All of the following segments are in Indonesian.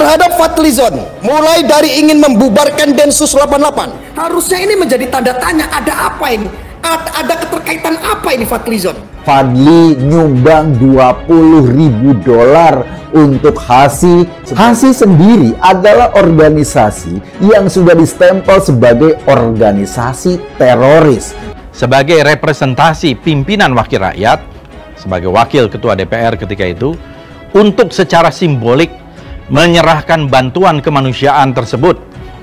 terhadap Fadlizon, mulai dari ingin membubarkan Densus 88, harusnya ini menjadi tanda tanya. Ada apa ini? Ada keterkaitan apa ini Fadlizon? Fadli nyumbang $20.000 untuk HASI. HASI sendiri adalah organisasi yang sudah distempel sebagai organisasi teroris. Sebagai representasi pimpinan wakil rakyat, sebagai wakil ketua DPR ketika itu, untuk secara simbolik menyerahkan bantuan kemanusiaan tersebut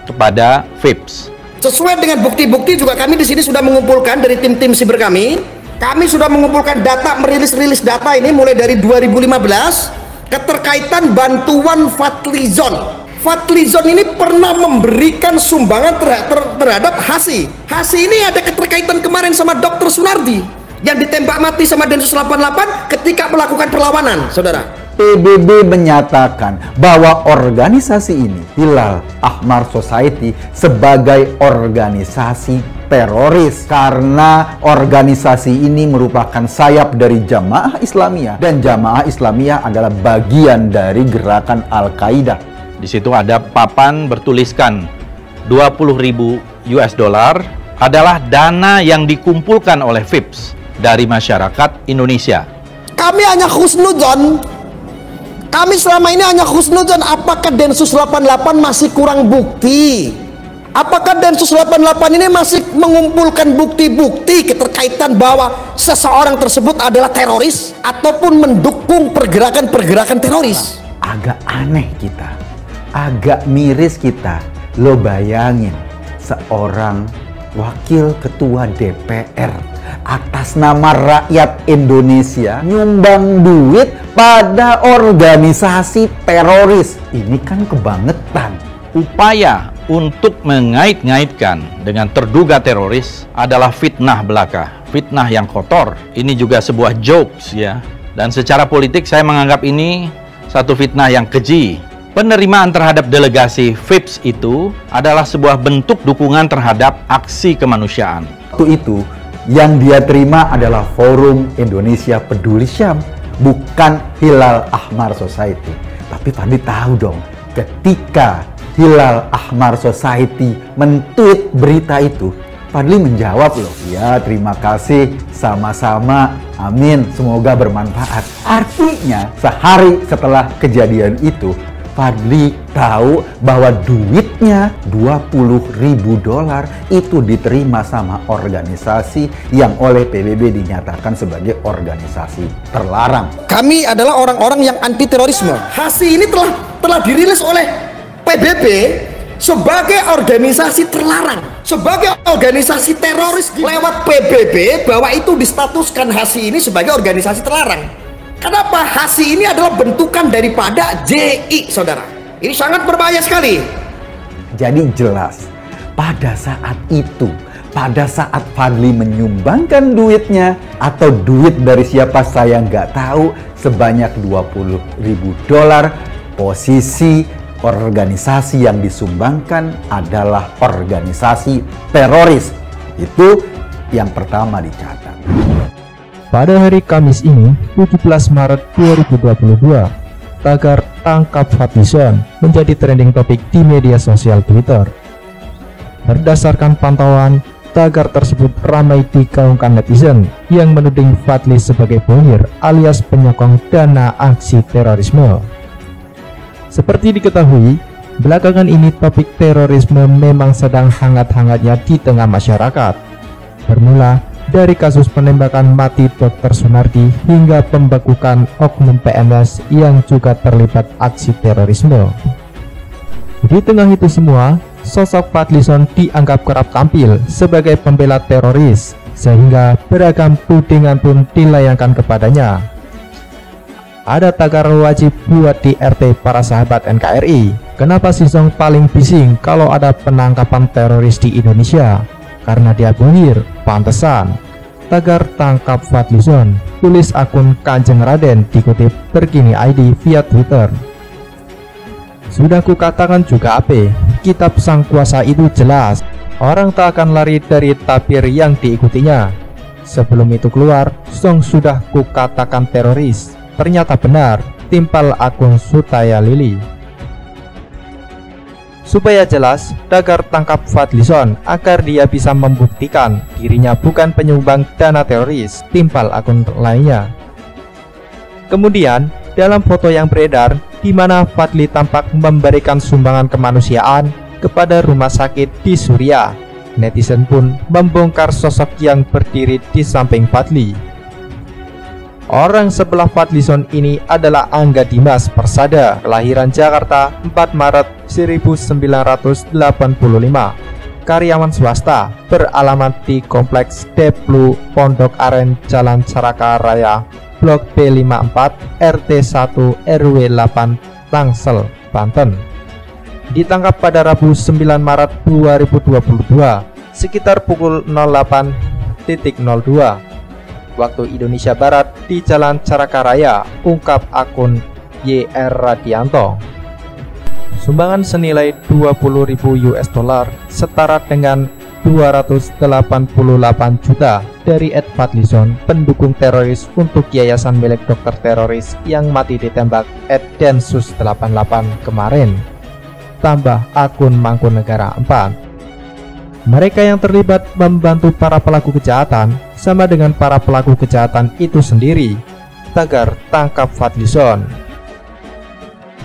kepada FIPS. Sesuai dengan bukti-bukti juga kami di sini sudah mengumpulkan dari tim-tim siber kami. Kami sudah mengumpulkan data, merilis data ini mulai dari 2015 keterkaitan bantuan Fadlizon. Fadlizon ini pernah memberikan sumbangan terhadap HASI. HASI ini ada keterkaitan kemarin sama Dr. Sunardi yang ditembak mati sama Densus 88 ketika melakukan perlawanan, saudara. PBB menyatakan bahwa organisasi ini, Hilal Ahmar Society, sebagai organisasi teroris karena organisasi ini merupakan sayap dari Jamaah Islamiyah, dan Jamaah Islamiyah adalah bagian dari gerakan Al-Qaeda. Di situ ada papan bertuliskan $20.000 adalah dana yang dikumpulkan oleh FIPS dari masyarakat Indonesia. Kami hanya khusnudzon. Kami selama ini hanya khusnudzon. Apakah Densus 88 masih kurang bukti? Apakah Densus 88 ini masih mengumpulkan bukti-bukti keterkaitan bahwa seseorang tersebut adalah teroris ataupun mendukung pergerakan-pergerakan teroris? Agak aneh kita, agak miris kita. Lo bayangin, seorang wakil ketua DPR atas nama rakyat Indonesia nyumbang duit pada organisasi teroris. Ini kan kebangetan. Upaya untuk mengait-ngaitkan dengan terduga teroris adalah fitnah belaka, fitnah yang kotor. Ini juga sebuah jokes ya. Dan secara politik saya menganggap ini satu fitnah yang keji. Penerimaan terhadap delegasi FIPS itu adalah sebuah bentuk dukungan terhadap aksi kemanusiaan. Waktu itu yang dia terima adalah Forum Indonesia Peduli Syam, bukan Hilal Ahmar Society. Tapi Fadli tahu dong, ketika Hilal Ahmar Society men-tweet berita itu, Fadli menjawab loh, ya terima kasih, sama-sama, amin, semoga bermanfaat. Artinya sehari setelah kejadian itu, Fadli tahu bahwa duitnya $20.000 itu diterima sama organisasi yang oleh PBB dinyatakan sebagai organisasi terlarang. Kami adalah orang-orang yang anti terorisme. HASI ini telah dirilis oleh PBB sebagai organisasi terlarang, sebagai organisasi teroris lewat PBB, bahwa itu distatuskan HASI ini sebagai organisasi terlarang. Kenapa? HASI ini adalah bentukan daripada JI, saudara. Ini sangat berbahaya sekali. Jadi jelas, pada saat itu, pada saat Fadli menyumbangkan duitnya, atau duit dari siapa saya nggak tahu, sebanyak $20.000, posisi organisasi yang disumbangkan adalah organisasi teroris. Itu yang pertama dicatat. Pada hari Kamis ini, 17 Maret 2022, tagar "Tangkap Fadlizon" menjadi trending topik di media sosial Twitter. Berdasarkan pantauan, tagar tersebut ramai digaungkan netizen yang menuding Fadli sebagai bohir alias penyokong dana aksi terorisme. Seperti diketahui, belakangan ini topik terorisme memang sedang hangat-hangatnya di tengah masyarakat. Bermula dari kasus penembakan mati Dr. Sunardi hingga pembekukan oknum PNS yang juga terlibat aksi terorisme. Di tengah itu semua, sosok Fadlizon dianggap kerap tampil sebagai pembela teroris, sehingga beragam tudingan pun dilayangkan kepadanya. Ada tagar wajib buat di RT para sahabat NKRI. Kenapa si Song paling bising kalau ada penangkapan teroris di Indonesia? Karena dia bohir, pantesan. Tagar "Tangkap Fadlizon", tulis akun Kanjeng Raden, dikutip Terkini ID via Twitter. Sudah kukatakan juga apa, kitab sang kuasa itu jelas. Orang tak akan lari dari tabir yang diikutinya. Sebelum itu keluar, Song sudah kukatakan teroris. Ternyata benar, timpal akun Sutaya Lili. Supaya jelas, Tagar tangkap Fadlizon agar dia bisa membuktikan dirinya bukan penyumbang dana teroris timpal akun lainnya. Kemudian, dalam foto yang beredar di mana Fadli tampak memberikan sumbangan kemanusiaan kepada rumah sakit di Suriah, netizen pun membongkar sosok yang berdiri di samping Fadli. Orang sebelah Fadlizon ini adalah Angga Dimas Persada, kelahiran Jakarta 4 Maret 1985, karyawan swasta, beralamat di Kompleks Deplu Pondok Aren Jalan Caraka Raya, Blok B54, RT 1 RW 8, Tangsel, Banten. Ditangkap pada Rabu 9 Maret 2022 sekitar pukul 08.02 waktu Indonesia Barat di Jalan Caraka Raya, ungkap akun YR Radianto. Sumbangan senilai 20.000 US dollar setara dengan 288 juta dari Ed Fadlizon, pendukung teroris untuk yayasan milik dokter teroris yang mati ditembak Ed Densus 88 kemarin, tambah akun Mangkunegara 4. Mereka yang terlibat membantu para pelaku kejahatan sama dengan para pelaku kejahatan itu sendiri. Tagar tangkap Fadlizon.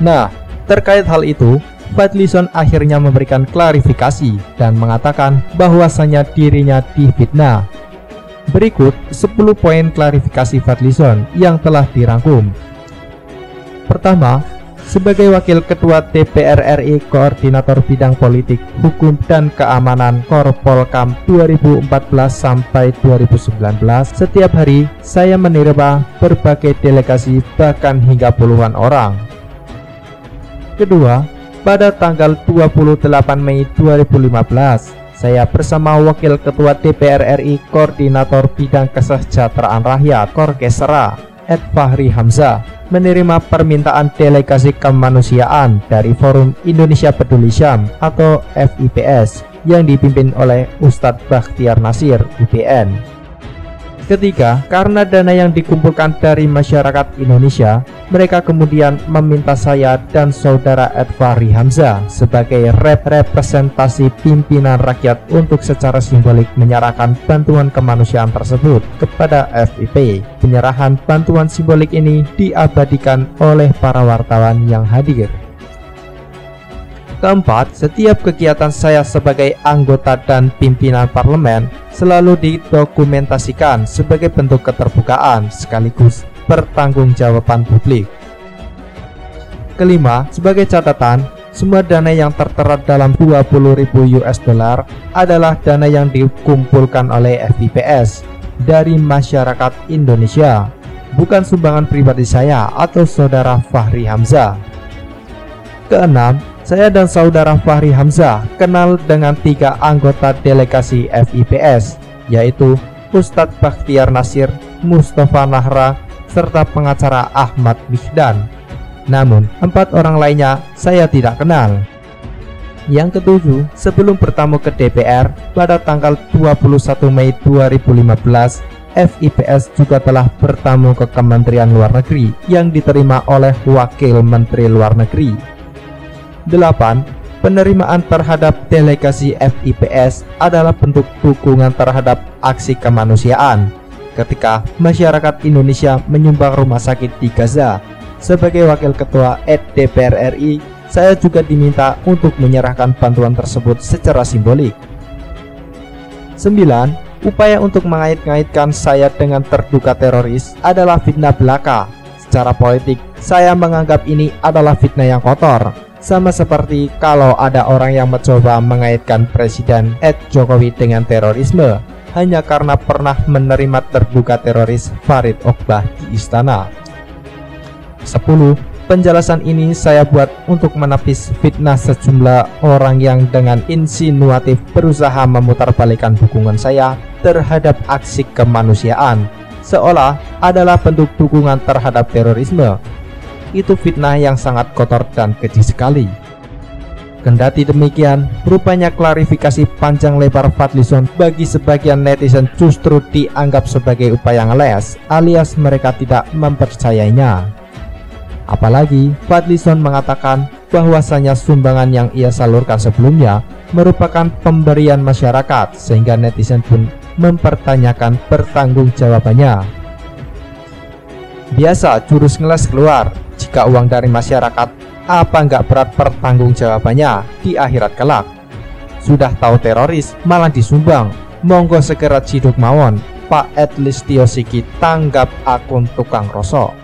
Nah, terkait hal itu, Fadlizon akhirnya memberikan klarifikasi dan mengatakan bahwasanya dirinya difitnah. Berikut 10 poin klarifikasi Fadlizon yang telah dirangkum. Pertama, sebagai Wakil Ketua DPR RI Koordinator Bidang Politik, Hukum dan Keamanan Korpolkam 2014 sampai 2019, setiap hari saya menerima berbagai delegasi bahkan hingga puluhan orang. Kedua, pada tanggal 28 Mei 2015, saya bersama Wakil Ketua DPR RI Koordinator Bidang Kesejahteraan Rakyat Korkesra, Ed Fahri Hamzah, menerima permintaan delegasi kemanusiaan dari Forum Indonesia Peduli Syam atau FIPS yang dipimpin oleh Ustadz Bakhtiar Nasir UPN. Ketiga, karena dana yang dikumpulkan dari masyarakat Indonesia, mereka kemudian meminta saya dan saudara Ed Fahri Hamzah sebagai representasi pimpinan rakyat untuk secara simbolik menyerahkan bantuan kemanusiaan tersebut kepada FIP. Penyerahan bantuan simbolik ini diabadikan oleh para wartawan yang hadir. Keempat, setiap kegiatan saya sebagai anggota dan pimpinan parlemen selalu didokumentasikan sebagai bentuk keterbukaan sekaligus pertanggungjawaban publik. Kelima, sebagai catatan, semua dana yang tertera dalam 20.000 US dollar adalah dana yang dikumpulkan oleh FIPS dari masyarakat Indonesia, bukan sumbangan pribadi saya atau saudara Fahri Hamzah. Keenam, saya dan saudara Fahri Hamzah kenal dengan 3 anggota delegasi FIPS, yaitu Ustadz Bakhtiar Nasir, Mustafa Nahra, serta pengacara Ahmad Mihdan. Namun, 4 orang lainnya saya tidak kenal. Yang ketujuh, sebelum bertamu ke DPR pada tanggal 21 Mei 2015, FIPS juga telah bertamu ke Kementerian Luar Negeri yang diterima oleh Wakil Menteri Luar Negeri. 8. Penerimaan terhadap delegasi FIPS adalah bentuk dukungan terhadap aksi kemanusiaan ketika masyarakat Indonesia menyumbang rumah sakit di Gaza. Sebagai Wakil Ketua DPR RI, saya juga diminta untuk menyerahkan bantuan tersebut secara simbolik. 9. Upaya untuk mengait-ngaitkan saya dengan terduga teroris adalah fitnah belaka. Secara politik, saya menganggap ini adalah fitnah yang kotor. Sama seperti kalau ada orang yang mencoba mengaitkan Presiden Jokowi dengan terorisme hanya karena pernah menerima terduga teroris Farid Ogbah di istana. 10. Penjelasan ini saya buat untuk menepis fitnah sejumlah orang yang dengan insinuatif berusaha memutarbalikkan dukungan saya terhadap aksi kemanusiaan seolah adalah bentuk dukungan terhadap terorisme. Itu fitnah yang sangat kotor dan keji sekali. Kendati demikian, rupanya klarifikasi panjang lebar Fadlizon bagi sebagian netizen justru dianggap sebagai upaya ngeles, alias mereka tidak mempercayainya. Apalagi Fadlizon mengatakan bahwasanya sumbangan yang ia salurkan sebelumnya merupakan pemberian masyarakat, sehingga netizen pun mempertanyakan pertanggungjawabannya. Biasa jurus ngeles keluar, jika uang dari masyarakat, apa nggak berat pertanggungjawabannya di akhirat kelak? Sudah tahu teroris malah disumbang, monggo segera ciduk mawon. Pak Edlistio Sigit tanggap akun tukang rosok.